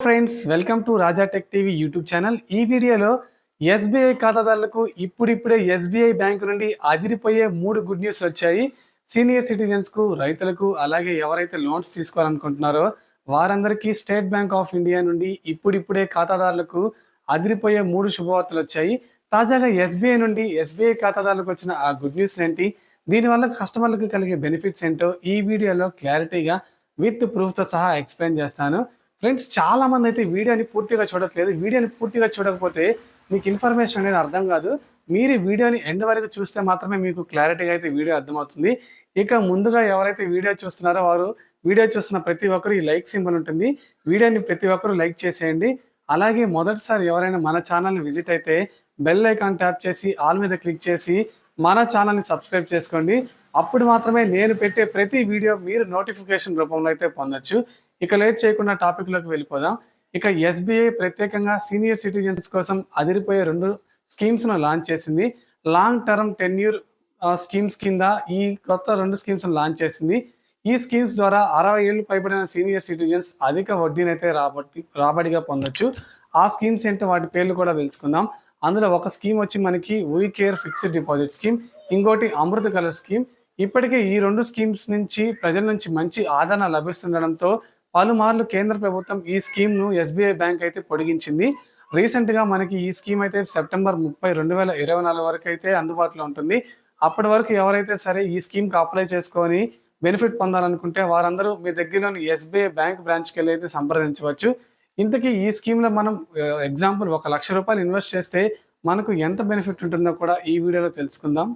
Friends, welcome to Raja tech TV YouTube channel. ఈ వీడియోలో SBI ఖాతాదారులకు ఇప్పుడిప్పుడే ఎస్బీఐ బ్యాంకు నుండి అదిరిపోయే 3 గుడ్ న్యూస్లు వచ్చాయి. సీనియర్ సిటిజన్స్కు, రైతులకు, అలాగే ఎవరైతే లోన్స్ తీసుకోవాలనుకుంటున్నారో వారందరికీ స్టేట్ బ్యాంక్ ఆఫ్ ఇండియా నుండి ఇప్పుడిప్పుడే ఖాతాదారులకు అదిరిపోయే 3 శుభవార్తలు వచ్చాయి. తాజాగా ఎస్బీఐ నుండి ఎస్బీఐ ఖాతాదారులకు వచ్చిన ఆ గుడ్ న్యూస్లు ఏంటి, దీనివల్ల కస్టమర్లకు కలిగే బెనిఫిట్స్ ఏంటో ఈ వీడియోలో క్లారిటీగా విత్ ప్రూఫ్తో సహా ఎక్స్ప్లెయిన్ చేస్తాను. ఫ్రెండ్స్, చాలా మంది అయితే వీడియోని పూర్తిగా చూడట్లేదు. వీడియోని పూర్తిగా చూడకపోతే మీకు ఇన్ఫర్మేషన్ అనేది అర్థం కాదు. మీరు వీడియోని ఎండ్ వరకు చూస్తే మాత్రమే మీకు క్లారిటీగా అయితే వీడియో అర్థమవుతుంది. ఇక ముందుగా ఎవరైతే వీడియో చూస్తున్నారో వారు వీడియో చూస్తున్న ప్రతి ఒక్కరు ఈ లైక్ సింబల్ ఉంటుంది, వీడియోని ప్రతి ఒక్కరు లైక్ చేసేయండి. అలాగే మొదటిసారి ఎవరైనా మన ఛానల్ని విజిట్ అయితే బెల్ ఐకాన్ ట్యాప్ చేసి ఆల్ మీద క్లిక్ చేసి మన ఛానల్ని సబ్స్క్రైబ్ చేసుకోండి. అప్పుడు మాత్రమే నేను పెట్టే ప్రతి వీడియో మీరు నోటిఫికేషన్ రూపంలో అయితే పొందొచ్చు. ఇక లేట్ చేయకుండా టాపిక్లోకి వెళ్ళిపోదాం. ఇక ఎస్బీఐ ప్రత్యేకంగా సీనియర్ సిటిజన్స్ కోసం అదిరిపోయే 2 స్కీమ్స్ను లాంచ్ చేసింది. లాంగ్ టర్మ్ టెన్యూర్ స్కీమ్స్ కింద ఈ కొత్త 2 స్కీమ్స్ను లాంచ్ చేసింది. ఈ స్కీమ్స్ ద్వారా 60 ఏళ్ళు పైబడిన సీనియర్ సిటిజన్స్ అధిక వడ్డీనైతే రాబడిగా పొందొచ్చు. ఆ స్కీమ్స్ ఏంటో వాటి పేర్లు కూడా తెలుసుకుందాం. అందులో ఒక స్కీమ్ వచ్చి మనకి we care fixed deposit scheme, ఇంకోటి అమృత కలర్ స్కీమ్. ఇప్పటికే ఈ 2 స్కీమ్స్ నుంచి ప్రజల నుంచి మంచి ఆదరణ లభిస్తుండడంతో పలుమార్లు కేంద్ర ప్రభుత్వం ఈ స్కీమ్ను ఎస్బీఐ బ్యాంక్ అయితే పొడిగించింది. రీసెంట్గా మనకి ఈ స్కీమ్ అయితే సెప్టెంబర్ 30, 2024 వరకు అయితే అందుబాటులో ఉంటుంది. అప్పటి వరకు ఎవరైతే సరే ఈ స్కీమ్కి అప్లై చేసుకొని బెనిఫిట్ పొందాలనుకుంటే వారందరూ మీ దగ్గరలోని ఎస్బీఐ బ్యాంక్ బ్రాంచ్కి వెళ్ళి అయితే సంప్రదించవచ్చు. ఇంతకీ ఈ స్కీమ్లో మనం ఎగ్జాంపుల్ ₹1,00,000 ఇన్వెస్ట్ చేస్తే మనకు ఎంత బెనిఫిట్ ఉంటుందో కూడా ఈ వీడియోలో తెలుసుకుందాం.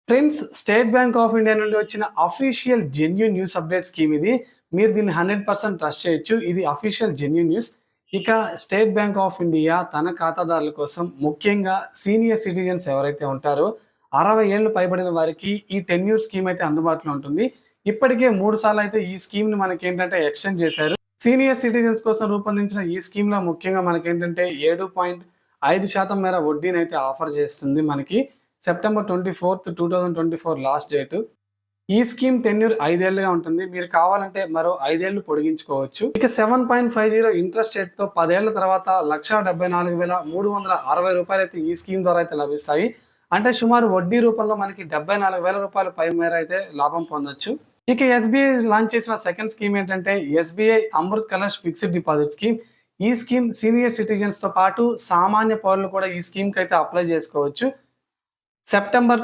Friends, state bank of India నుండి వచ్చిన official genuine news update scheme ఇది. మీరు దీన్ని 100% ట్రస్ట్ చేయొచ్చు. ఇది అఫీషియల్ జెన్యూన్ న్యూస్. ఇక స్టేట్ బ్యాంక్ ఆఫ్ ఇండియా తన ఖాతాదారుల కోసం, ముఖ్యంగా సీనియర్ సిటిజన్స్ ఎవరైతే ఉంటారో 60 ఏళ్ళు పైబడిన వారికి ఈ టెన్యూర్ స్కీమ్ అయితే అందుబాటులో ఉంటుంది. ఇప్పటికే 3 సార్లు అయితే ఈ స్కీమ్ని మనకేంటంటే ఎక్స్టెండ్ చేశారు. సీనియర్ సిటిజన్స్ కోసం రూపొందించిన ఈ స్కీమ్లో ముఖ్యంగా మనకేంటంటే 7.5% మేర వడ్డీని అయితే ఆఫర్ చేస్తుంది. మనకి సెప్టెంబర్ 24, 2024 లాస్ట్ డేట్. ఈ స్కీమ్ టెన్యూర్ 5 ఏళ్ళుగా ఉంటుంది. మీరు కావాలంటే మరో 5 ఏళ్ళు పొడిగించుకోవచ్చు. ఇక 7.50 ఇంట్రెస్ట్ రేట్తో 10 ఏళ్ల తర్వాత ₹174,360 అయితే ఈ స్కీమ్ ద్వారా అయితే లభిస్తాయి. అంటే సుమారు వడ్డీ రూపంలో మనకి ₹74,000 పై మేర అయితే లాభం పొందొచ్చు. ఇక ఎస్బీఐ లాంచ్ చేసిన సెకండ్ స్కీమ్ ఏంటంటే SBI Amrit colour fixed deposit scheme. ఈ స్కీమ్ సీనియర్ సిటిజన్స్ తో పాటు సామాన్య పౌరులు కూడా ఈ స్కీమ్కి అయితే అప్లై చేసుకోవచ్చు. సెప్టెంబర్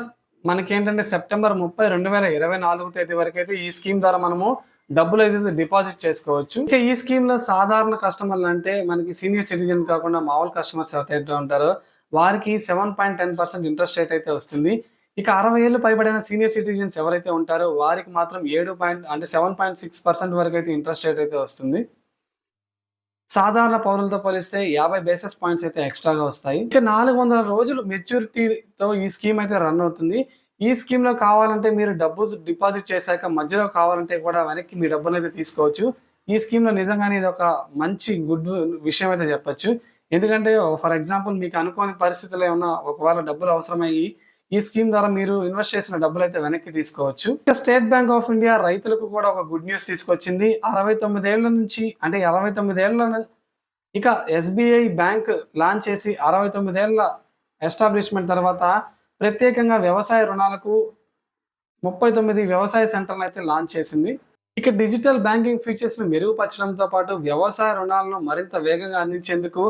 30, 2024 తేదీ వరకు అయితే ఈ స్కీమ్ ద్వారా మనము డబ్బులు అయితే డిపాజిట్ చేసుకోవచ్చు. ఇంకా ఈ స్కీమ్ లో సాధారణ కస్టమర్లు అంటే మనకి సీనియర్ సిటిజన్ కాకుండా మామూలు కస్టమర్స్ ఎవరైతే ఉంటారో వారికి 7.10% ఇంట్రెస్ట్ రేట్ అయితే వస్తుంది. ఇక 60 ఏళ్ళు పైబడిన సీనియర్ సిటిజన్స్ ఎవరైతే ఉంటారో వారికి మాత్రం 7.6% వరకు అయితే ఇంట్రెస్ట్ రేట్ అయితే వస్తుంది. సాధారణ పౌరులతో పోలిస్తే 50 బేసిస్ పాయింట్స్ అయితే ఎక్స్ట్రాగా వస్తాయి. ఇక 400 రోజులు మెచ్యూరిటీతో ఈ స్కీమ్ అయితే రన్ అవుతుంది. ఈ స్కీమ్ లో కావాలంటే మీరు డబ్బు డిపాజిట్ చేశాక మధ్యలో కావాలంటే కూడా వెనక్కి మీ డబ్బులు అయితే తీసుకోవచ్చు. ఈ స్కీమ్ లో నిజంగానే ఇది ఒక మంచి గుడ్ విషయం అయితే చెప్పొచ్చు. ఎందుకంటే ఫర్ ఎగ్జాంపుల్ మీకు అనుకోని పరిస్థితుల్లో ఏమన్నా ఒకవేళ డబ్బులు అవసరమయ్యి ఈ స్కీమ్ ద్వారా మీరు ఇన్వెస్ట్ చేసిన డబ్బులు అయితే వెనక్కి తీసుకోవచ్చు. ఇక స్టేట్ బ్యాంక్ ఆఫ్ ఇండియా రైతులకు కూడా ఒక గుడ్ న్యూస్ తీసుకొచ్చింది. 69 ఏళ్ల నుంచి అంటే 69 ఏళ్ల ఇక ఎస్బీఐ బ్యాంక్ లాంచ్ చేసి 69 ఏళ్ల ఎస్టాబ్లిష్మెంట్ తర్వాత ప్రత్యేకంగా వ్యవసాయ రుణాలకు 39 వ్యవసాయ సెంటర్లు అయితే లాంచ్ చేసింది. ఇక డిజిటల్ బ్యాంకింగ్ ఫీచర్స్ ను మెరుగుపరచడంతో పాటు వ్యవసాయ రుణాలను మరింత వేగంగా అందించేందుకు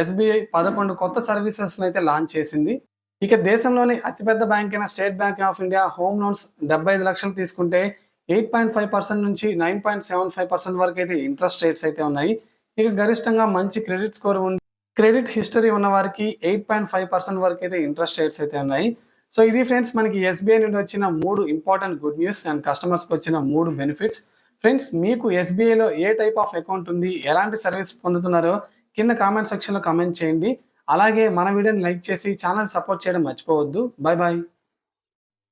ఎస్బీఐ 11 కొత్త సర్వీసెస్ అయితే లాంచ్ చేసింది. ఇక దేశంలోని అతిపెద్ద బ్యాంక్ అయిన state bank of India home loans 75 లక్షలు తీసుకుంటే 8.5% నుంచి 9.75% వరకు అయితే ఇంట్రెస్ట్ రేట్స్ అయితే ఉన్నాయి. ఇక గరిష్టంగా మంచి క్రెడిట్ స్కోర్ ఉంది, క్రెడిట్ హిస్టరీ ఉన్న వారికి 8.5% వరకు అయితే ఇంట్రెస్ట్ రేట్స్ అయితే ఉన్నాయి. సో ఇది ఫ్రెండ్స్ మనకి ఎస్బీఐ నుండి వచ్చిన 3 ఇంపార్టెంట్ గుడ్ న్యూస్ అండ్ కస్టమర్స్కి వచ్చిన 3 బెనిఫిట్స్. ఫ్రెండ్స్, మీకు ఎస్బీఐలో ఏ టైప్ ఆఫ్ అకౌంట్ ఉంది, ఎలాంటి సర్వీస్ పొందుతున్నారో కింద కామెంట్ సెక్షన్లో కామెంట్ చేయండి. అలాగే మన వీడియోని లైక్ చేసి ఛానల్ సపోర్ట్ చేయడం మర్చిపోవద్దు. Bye bye.